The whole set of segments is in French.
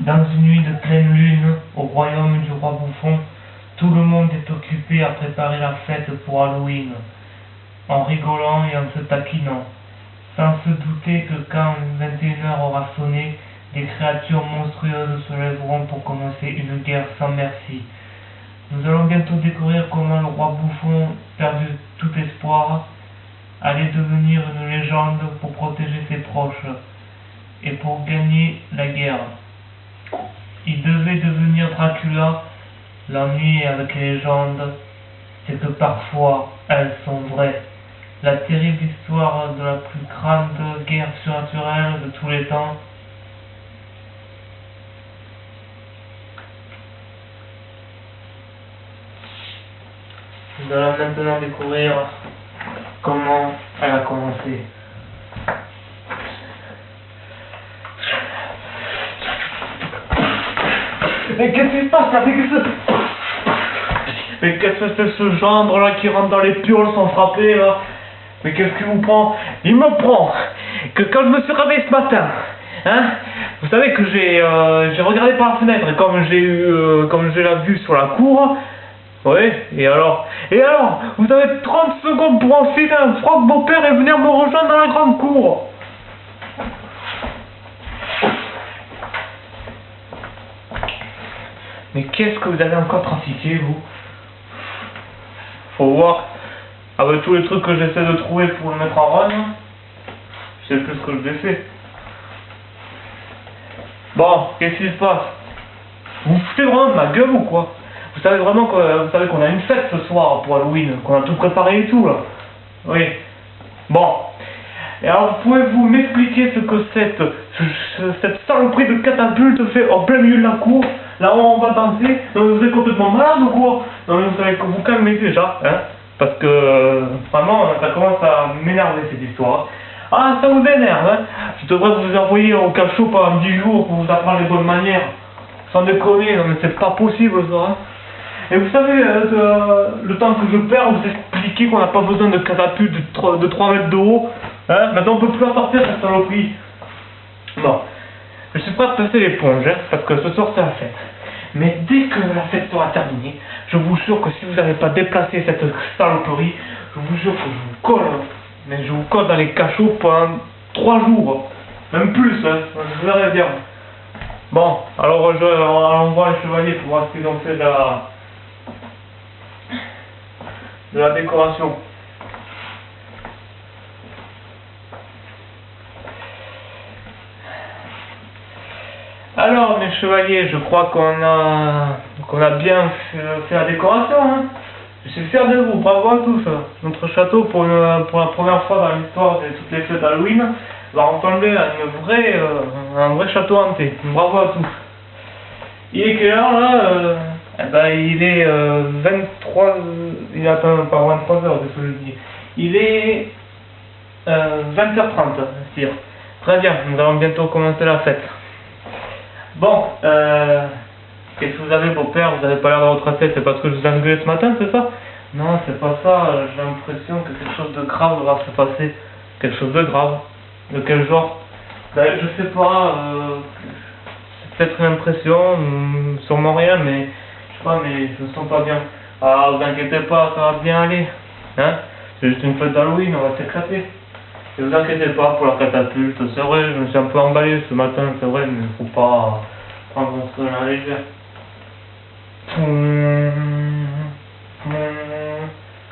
Dans une nuit de pleine lune, au royaume du roi Bouffon, tout le monde est occupé à préparer la fête pour Halloween, en rigolant et en se taquinant, sans se douter que quand 21h aura sonné, des créatures monstrueuses se lèveront pour commencer une guerre sans merci. Nous allons bientôt découvrir comment le roi Bouffon, perdu tout espoir, allait devenir une légende pour protéger ses proches et pour gagner la guerre. Il devait devenir Dracula. L'ennui avec les légendes, c'est que parfois elles sont vraies. La terrible histoire de la plus grande guerre surnaturelle de tous les temps. Nous allons maintenant découvrir comment elle a commencé. Mais qu'est-ce qui se passe là? Mais qu'est-ce que c'est ce gendre là qui rentre dans les pioles sans frapper là? Mais qu'est-ce qui vous prend? Il me prend que quand je me suis réveillé ce matin, hein? Vous savez que j'ai regardé par la fenêtre et comme j'ai la vue sur la cour, oui, et alors, vous avez 30 secondes pour enfiler un froc beau-père et venir me rejoindre dans la grande cour. Mais qu'est-ce que vous avez encore trafiqué, vous? Faut voir. Avec tous les trucs que j'essaie de trouver pour le mettre en run, je sais plus ce que je l'ai fait. Bon, qu'est-ce qui se passe? Vous vous foutez vraiment de ma gueule ou quoi? Vous savez vraiment qu'on a une fête ce soir pour Halloween, qu'on a tout préparé et tout là. Oui. Bon. Et alors pouvez-vous m'expliquer ce que cette saloperie de catapulte fait en plein milieu de la cour? Là où on va danser? Non, vous êtes complètement malade ou quoi? Non mais vous savez que vous calmez déjà, hein? Parce que vraiment ça commence à m'énerver cette histoire. Ah, ça vous énerve, hein? Je devrais vous envoyer au cachot pendant 10 jours pour vous apprendre les bonnes manières. Sans déconner, non mais c'est pas possible ça, hein? Et vous savez, le temps que je perds, vous expliquer qu'on n'a pas besoin de catapulte de 3 mètres de haut. Hein? Maintenant on peut plus en sortir cette saloperie. Bon, je suis prêt à passer l'éponge, hein, parce que ce soir c'est la fête. Mais dès que la fête sera terminée, je vous jure que si vous n'avez pas déplacé cette saloperie, je vous jure que je vous colle. Mais je vous colle dans les cachots pendant 3 jours. Même plus, hein, je verrai bien. Bon, alors on voit les chevaliers pour voir ce qu'ils ont fait de la décoration. Alors mes chevaliers, je crois qu'on a bien fait la décoration, hein. Je suis fier de vous, bravo à tous. Notre château, pour la première fois dans l'histoire de toutes les fêtes d'Halloween, va ressembler à un vrai château hanté. Bravo à tous. Il est quelle heure là? Eh ben, il est 23... Il attend pas 23h, c'est ce que je dis. Il est 20h30, sire. Très bien, nous allons bientôt commencer la fête. Bon, qu'est-ce que vous avez, beau-père? Vous n'avez pas l'air de retracer, c'est parce que je vous ai engueulé ce matin, c'est ça? Non, c'est pas ça, j'ai l'impression que quelque chose de grave va se passer. Quelque chose de grave? De quel genre? Ben, je sais pas, c'est peut-être une impression, sûrement rien, mais je sais pas, mais je me sens pas bien. Ah, vous inquiétez pas, ça va bien aller, hein? C'est juste une fête d'Halloween, on va s'éclater. Ne vous inquiétez pas pour la catapulte, c'est vrai, je me suis un peu emballé ce matin, c'est vrai, mais il faut pas prendre ce à la légère.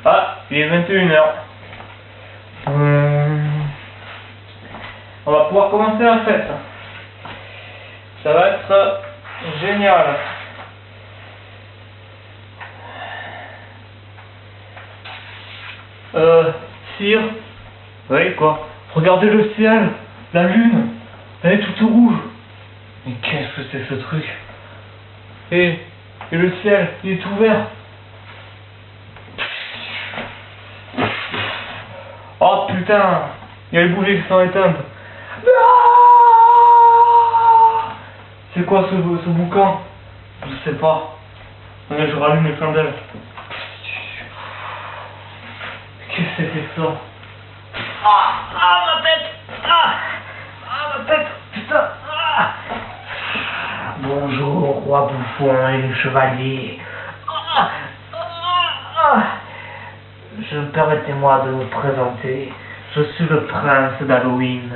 Ah, il est 21h. On va pouvoir commencer la fête. Ça va être génial. Sire. Oui, quoi? Regardez le ciel, la lune, elle est toute rouge. Mais qu'est-ce que c'est ce truc? Et le ciel, il est ouvert. Oh putain, il y a les bougies qui sont éteintes. C'est quoi ce boucan? Je sais pas. Mais je rallume les chandelles. Qu'est-ce que c'était que ça? Ah, ma tête! Ah, ma tête! Putain! Ah. Bon, Bonjour, roi bouffon et les chevaliers. Permettez-moi de me présenter. Je suis le prince d'Halloween.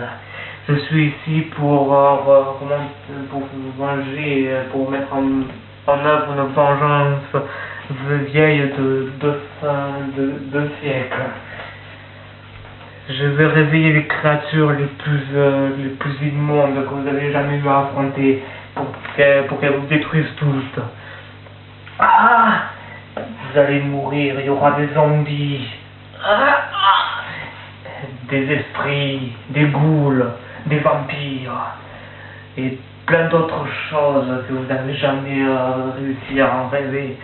Je suis ici pour vous venger, pour mettre en œuvre une vengeance vieille de deux siècles. Je vais réveiller les créatures les plus immondes que vous avez jamais eu à affronter pour qu'elles vous détruisent toutes. Vous allez mourir, il y aura des zombies, des esprits, des ghouls, des vampires et plein d'autres choses que vous n'avez jamais réussi à en rêver,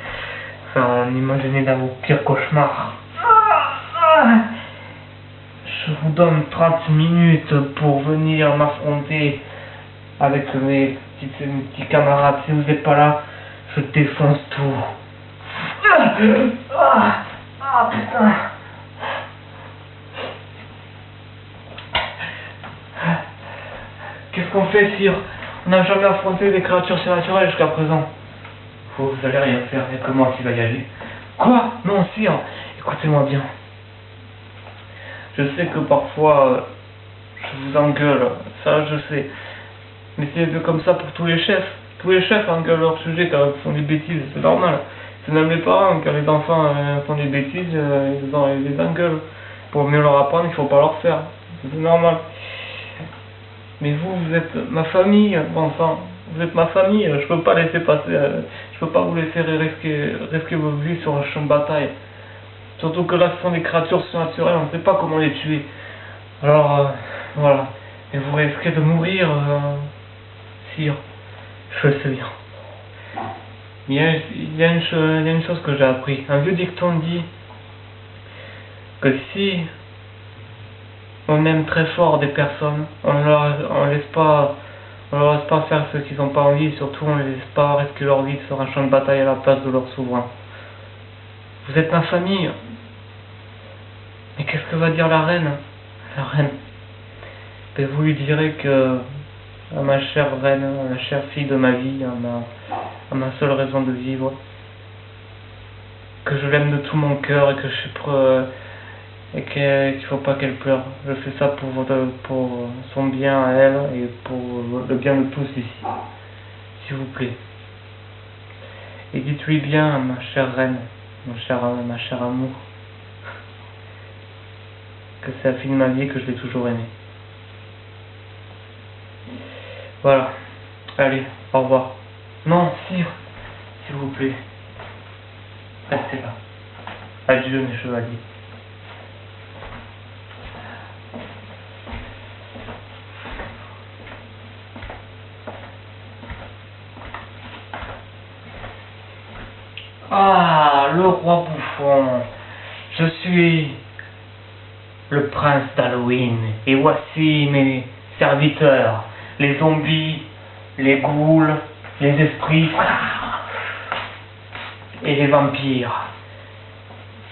enfin en imaginer dans vos pires cauchemars. Je vous donne 30 minutes pour venir m'affronter avec mes petits camarades. Si vous n'êtes pas là, je défonce tout. Putain. Qu'est-ce qu'on fait, sire? On n'a jamais affronté des créatures surnaturelles jusqu'à présent. Vous allez rien faire, il n'y a que moi qui va y aller. Quoi? Non, sire, écoutez-moi bien. Je sais que parfois, je vous engueule, ça je sais. Mais c'est comme ça pour tous les chefs. Tous les chefs engueulent leur sujet quand ils font des bêtises, c'est normal. C'est même les parents, quand les enfants font des bêtises, ils les engueulent. Pour mieux leur apprendre, il ne faut pas leur faire. C'est normal. Mais vous êtes ma famille, enfant. Vous êtes ma famille, je peux pas laisser passer, je peux pas vous laisser risquer vos vies sur un champ de bataille. Surtout que là, ce sont des créatures surnaturelles, on ne sait pas comment les tuer. Alors, voilà. Et vous risquez de mourir, sire. Je sais bien. Il y a une chose que j'ai appris. Un vieux dicton dit que si on aime très fort des personnes, on laisse pas faire ce qu'ils n'ont pas envie, et surtout on ne les laisse pas risquer leur vie sur un champ de bataille à la place de leur souverain. Vous êtes ma famille. Mais qu'est-ce que va dire la reine? La reine. Et vous lui direz que à ma chère reine, à la chère fille de ma vie, à ma seule raison de vivre, que je l'aime de tout mon cœur et que je suis et qu'il faut pas qu'elle pleure. Je fais ça pour son bien à elle et pour le bien de tous ici. S'il vous plaît. Et dites-lui bien, ma chère reine, ma chère amour, que c'est la fille de ma vie et que je l'ai toujours aimée. Voilà. Allez, au revoir. Non, sire, s'il vous plaît. Restez là. Adieu, mes chevaliers. Le roi bouffon. Je suis le prince d'Halloween. Et voici mes serviteurs. Les zombies, les ghouls, les esprits et les vampires.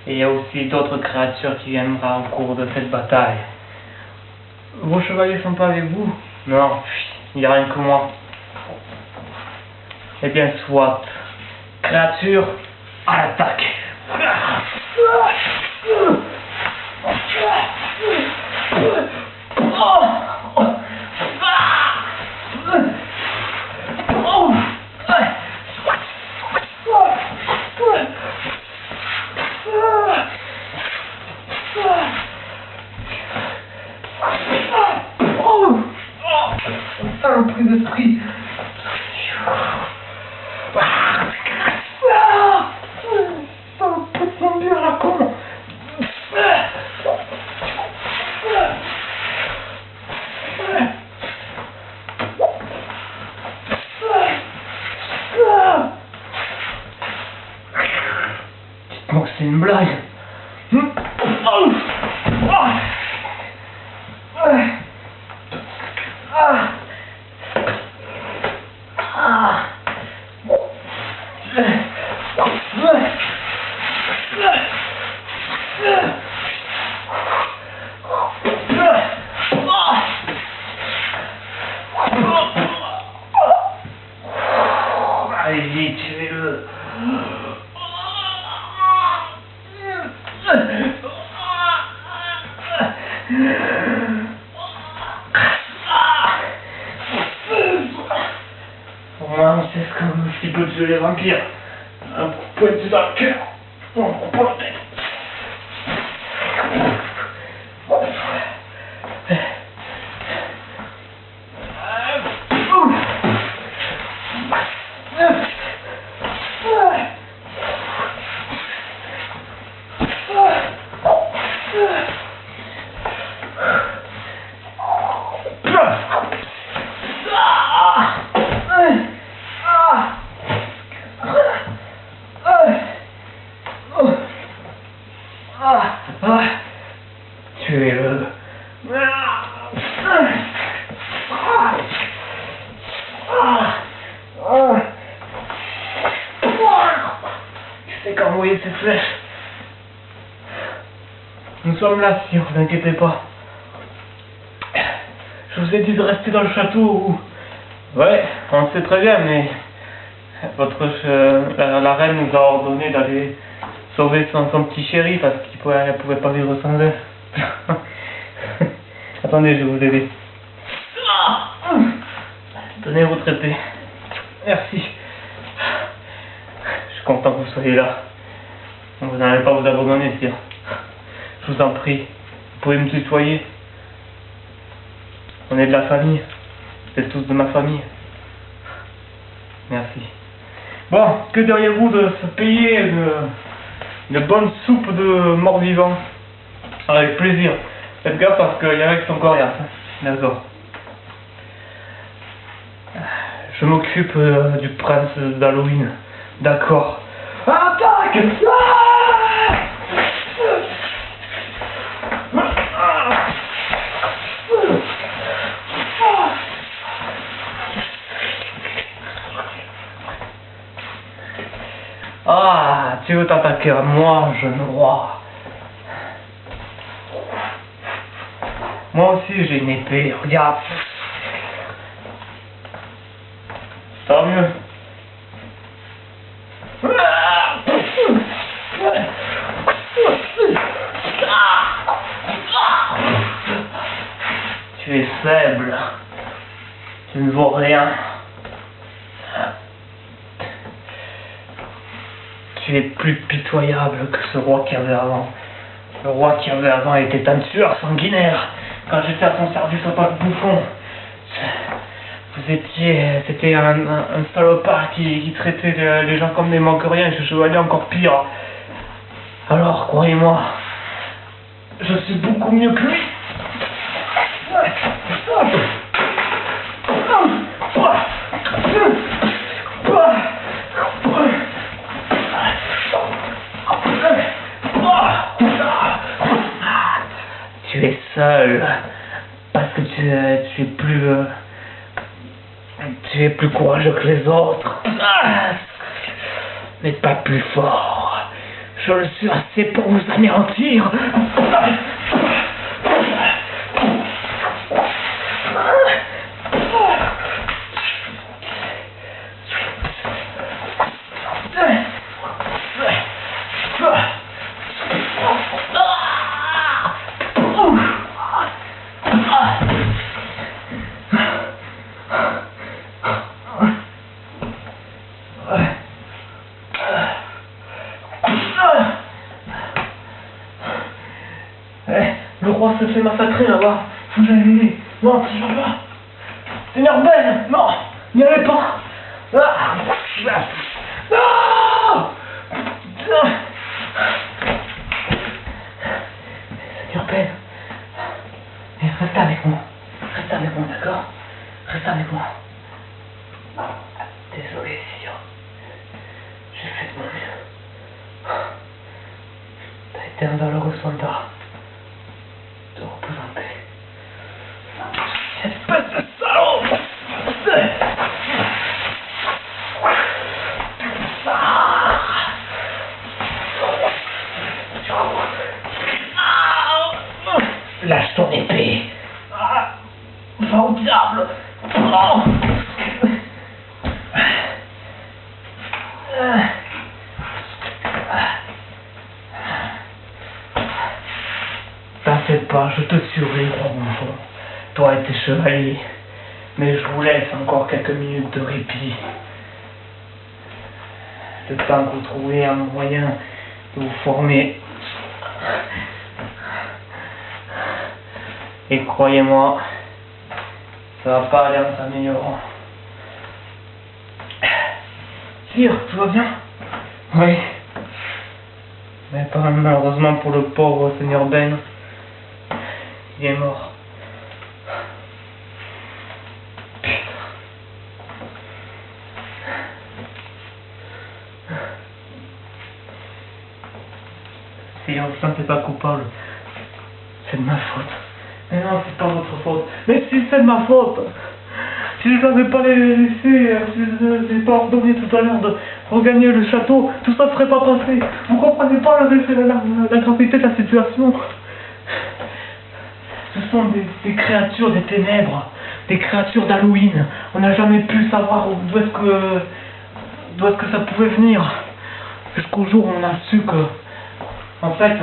Et il y a aussi d'autres créatures qui viendront au cours de cette bataille. Vos chevaliers sont pas avec vous? Non, il n'y a rien que moi. Eh bien, soit. Créatures, à l'attaque. Saloperie d'esprit. Saloperie de zombie à la con. Dites-moi que c'est une blague. c'est comme un petit peu de tuer les vampires. Un pointu dans le cœur. On prend la tête. Tu es le... Tu sais comment envoyer ces flèches. Nous sommes là, si vous inquiétez pas. Je vous ai dit de rester dans le château ou... Ouais, on sait très bien, mais... la reine nous a ordonné d'aller sauver son petit chéri parce qu'elle pouvait pas vivre sans elle. Attendez, je vais vous aider. Tenez, vous traitez. Merci. Je suis content que vous soyez là. Vous n'allez pas vous abandonner, sire. Je vous en prie. Vous pouvez me tutoyer. On est de la famille. Vous êtes tous de ma famille. Merci. Bon, que diriez-vous de se payer une bonne soupe de mort-vivant? Avec plaisir. Faites gaffe parce qu'il y en a qui sont coriaces. D'accord. Je m'occupe du prince d'Halloween. D'accord. Attaque! Ah, tu veux t'attaquer à moi, jeune roi? Moi aussi j'ai une épée, regarde. Tant mieux. Tu es faible. Tu ne vaux rien. Tu es plus pitoyable que ce roi qui avait avant. Le roi qui avait avant était un tueur sanguinaire. Quand j'étais à son service au pas de bouffon, c'était un salopard qui traitait les gens comme des manqueriens et je allais encore pire. Alors, croyez-moi, je suis beaucoup mieux que lui. Tu es seul parce que tu es plus courageux que les autres, mais pas plus fort. Je le suis assez pour vous anéantir. Le roi se fait massacrer là-bas. Faut que j'aille l'aider. Non, tu vas pas. Seigneur Ben, non, n'y allez pas. Ah. Non. Seigneur Ben, reste avec moi. Reste avec moi, d'accord? Reste avec moi. Désolé, sire. J'ai fait de mon mieux. T'as été un valeureux soldat. De représenter. Espèce de salaud! Lâche ton épée. Va au diable. T'inquiète pas, je te tuerai, gros bouffon. Toi et tes chevaliers. Mais je vous laisse encore quelques minutes de répit. le temps que vous trouvez un moyen de vous former. Et croyez-moi, ça va pas aller en s'améliorant. Sire, tout va bien? Oui. Mais pas malheureusement pour le pauvre Seigneur Ben. Il est mort. Putain. Sire, vous ne vous sentez pas coupable. C'est de ma faute. Mais non, c'est pas votre faute. Mais si c'est de ma faute. Si je n'avais pas laissé, si je n'avais pas ordonné tout à l'heure de regagner le château, tout ça ne serait pas passé. Vous comprenez pas la gravité de la situation. Ce sont des créatures des ténèbres, des créatures d'Halloween. On n'a jamais pu savoir d'où est-ce que ça pouvait venir. Jusqu'au jour où on a su que, en fait,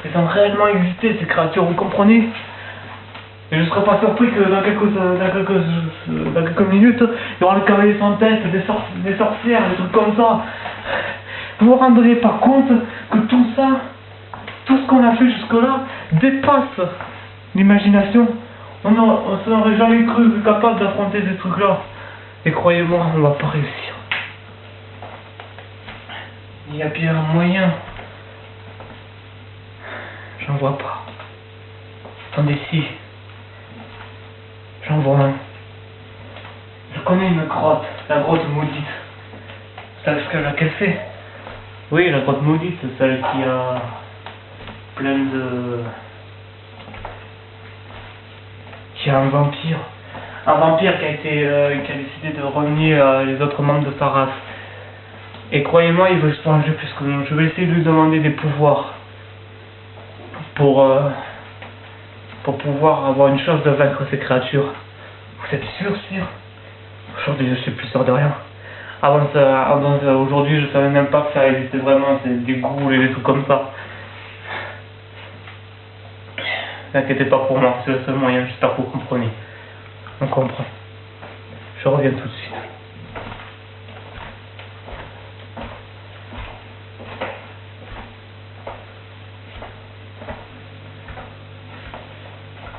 elles ont réellement existé, ces créatures, vous comprenez? Et je ne serais pas surpris que dans quelques minutes, il y aura le cavalier sans tête, des sorcières, des trucs comme ça. Vous vous rendriez pas compte que tout ça, tout ce qu'on a fait jusque-là, dépasse l'imagination. On n'aurait jamais cru capable d'affronter ces trucs-là. Et croyez-moi, on va pas réussir. Il y a bien un moyen. J'en vois pas. Attendez, si. J'en vois un. Je connais une grotte, la grotte maudite. Vous savez ce qu'elle fait? Oui, la grotte maudite, celle qui a plein de... qui a un vampire. Un vampire qui a décidé de renier les autres membres de sa race. Et croyez-moi, il veut se venger plus que nous. Je vais essayer de lui demander des pouvoirs. Pour pouvoir avoir une chance de vaincre ces créatures. Vous êtes sûr, sire? Aujourd'hui, je suis plus sûr de rien. Aujourd'hui, je savais même pas que ça existait vraiment, c'est des ghouls et des trucs comme ça. N'inquiétez pas pour moi, c'est le seul moyen, j'espère que vous comprenez. On comprend. Je reviens tout de suite.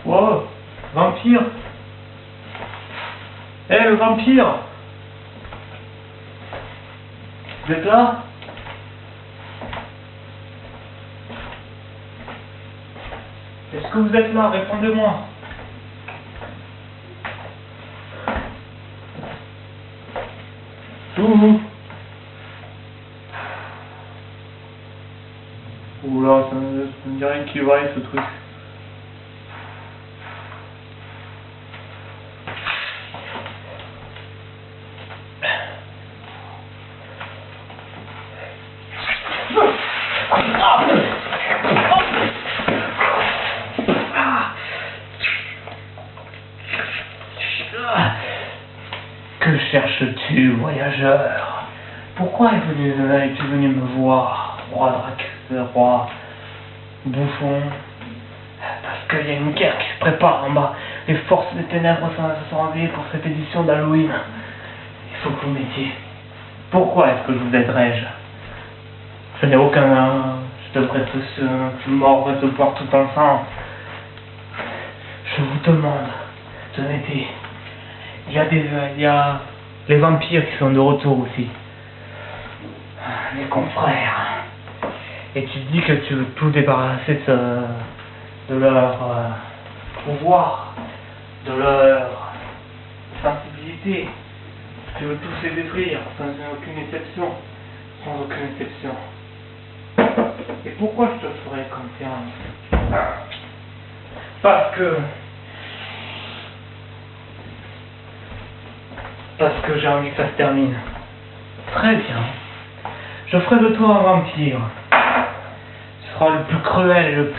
Wow, vampire! Eh, le vampire! Vous êtes là? Est-ce que vous êtes là? Répondez-moi. Ouh. Oula, ça me dit rien qui vaille ce truc. Que cherches-tu, voyageur? Pourquoi es-tu venu me voir, roi Drax, roi bouffon? Parce qu'il y a une guerre qui se prépare en bas. Les forces des ténèbres se sont réveillées pour cette édition d'Halloween. Il faut que vous m'aidiez. Pourquoi est-ce que je vous aiderais-je? Je n'ai aucun... Je devrais tous mordre et te boire tout ensemble. Je vous demande de m'aider. Il y a les vampires qui sont de retour aussi. Les confrères. Et tu dis que tu veux tout débarrasser de leur pouvoir, de leur sensibilité. Tu veux tous les détruire, sans aucune exception. Sans aucune exception. Et pourquoi je te ferais confiance? Parce que j'ai envie que ça se termine. Très bien. Je ferai de toi un vampire. Tu seras le plus cruel et le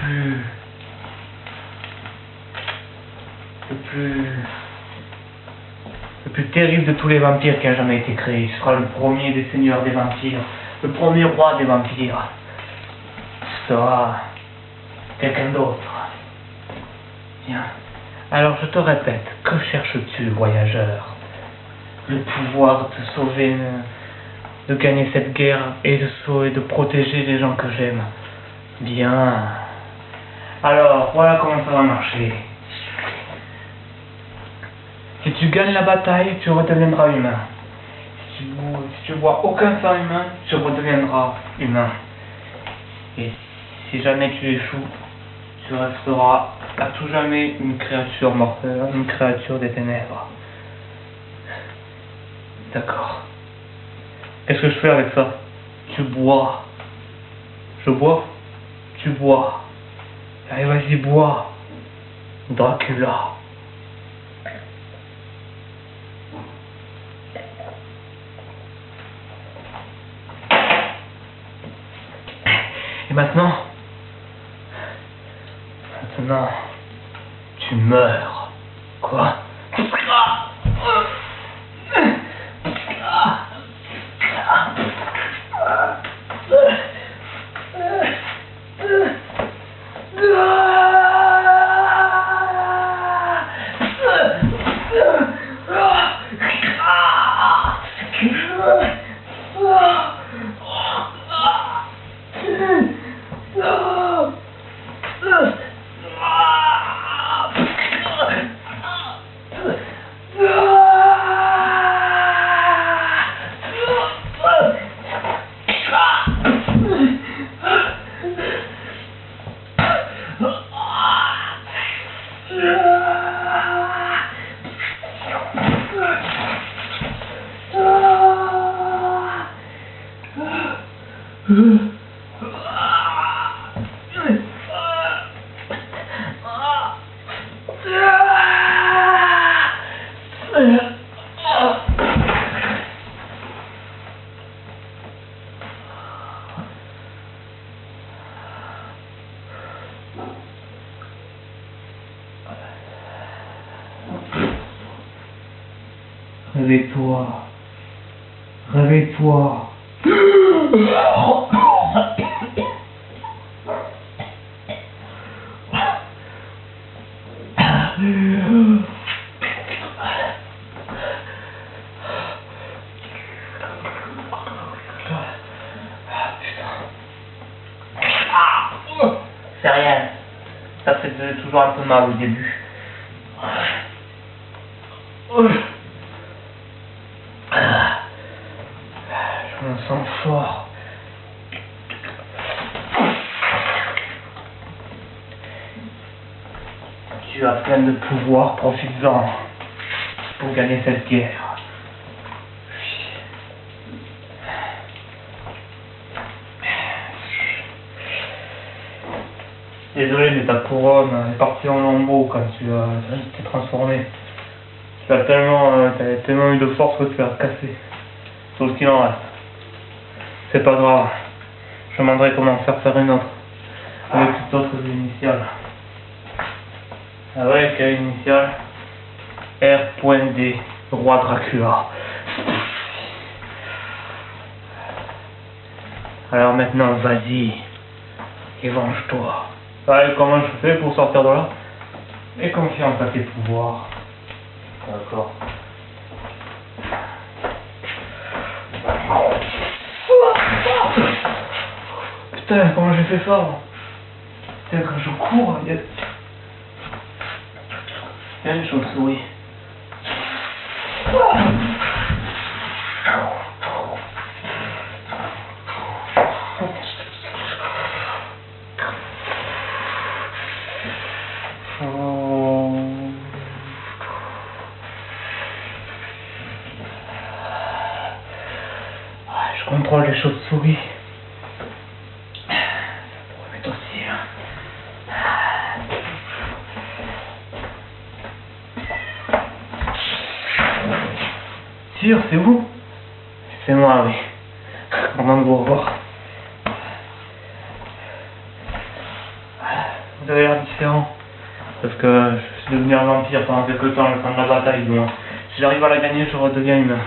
plus terrible de tous les vampires qui a jamais été créé. Tu seras le premier des seigneurs des vampires. Le premier roi des vampires. Tu seras quelqu'un d'autre. Bien. Alors je te répète, que cherches-tu, voyageur? Le pouvoir de sauver de gagner cette guerre et de sauver, de protéger les gens que j'aime. Bien. Alors, voilà comment ça va marcher. Si tu gagnes la bataille, tu redeviendras humain. Si tu vois aucun sang humain, tu redeviendras humain. Et si jamais tu échoues, tu resteras à tout jamais une créature mortelle, une créature des ténèbres. D'accord. Qu'est-ce que je fais avec ça? Tu bois. Je bois? Tu bois. Allez, vas-y, bois. Dracula. Et maintenant, tu meurs. Quoi? Réveille-toi. Réveille-toi. C'est rien. Ça fait toujours un peu mal au début. Je me sens fort. Tu as plein de pouvoir, profites-en pour gagner cette guerre. Désolé, mais ta couronne est partie en lambeaux quand tu t'es transformé. T'avais tellement eu de force que tu l'as cassé. Tout ce qu'il en reste. C'est pas grave. Je me demanderai comment faire une autre. Avec toutes autres initiales. Avec initiale R.D. Roi Dracula. Alors maintenant, vas-y. Et venge-toi. Allez, comment je fais pour sortir de là? Et confiance à tes pouvoirs. D'accord. Putain, comment j'ai fait ça? Putain, quand je cours, il y a une chauve-souris. Je contrôle les chauves-souris. Ça pourrait m'être aussi. Sûr, c'est vous? C'est moi, oui. Content de vous revoir. Vous avez l'air différent. Parce que je suis devenu un vampire pendant quelques temps, le temps de la bataille. Donc, si j'arrive à la gagner, je redeviens humain.